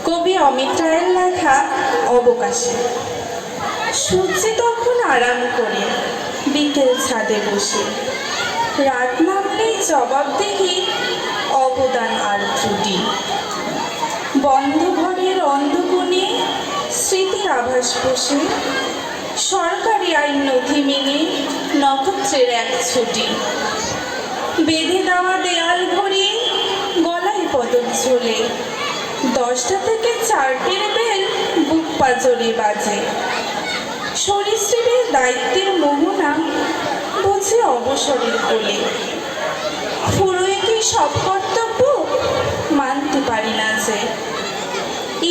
কবি অমিত রায়ের লেখা অবকাশে। সূর্য তখন আরাম করে বিকেল ছাদে বসে, রাত নামলেই জবাবদিহি অবদান আর ত্রুটি। বন্ধ ঘরের অন্ধকোণে স্মৃতির আভাস বসে, সরকারি আইন নথি মেনে নক্ষত্রের এক ছুটি। বেঁধে দেওয়া দেয়াল ঘড়ি গলায় পদক ঝোলে, 10টা থেকে 4টের বেল বুক পাজরে বাজে। সরীসৃপের দায়িত্বের মোহনা বুঝে অবসরের কোলে, ফুরোয় কি সব কর্তব্য মানতে পারি না যে।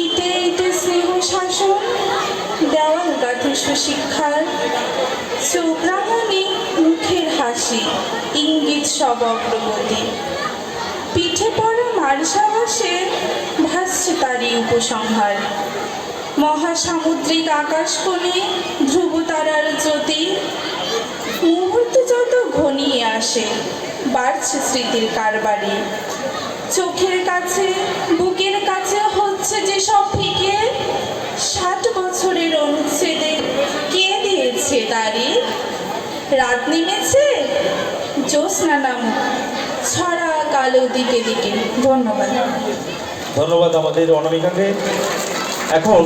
ইটে ইটে স্নেহ শাসন, দেওয়াল গাঁথে সুশিক্ষার, চোখ রাঙানি মুখের হাসি ইঙ্গিত সব অগ্রগতি। পিঠে পড়া মার সাহসে ভাসছে তারই উপসংহার, মহাসামুদ্রিক আকাশ কোণে ধ্রুব তারার জ্যোতি। মুহূর্ত যত ঘনিয়ে আসে বাড়ছে স্মৃতির কারবারে, চোখের কাছে বুকের কাছে হচ্ছে যে সব ফিকে। 60 বছরের অনুচ্ছেদে কে দিয়েছে তারিখ, রাত নেমেছে জ্যোৎস্না নামক ছড়া কালো দিকে দিকে। ধন্যবাদ। ধন্যবাদ আমাদের অনামিকাকে। এখন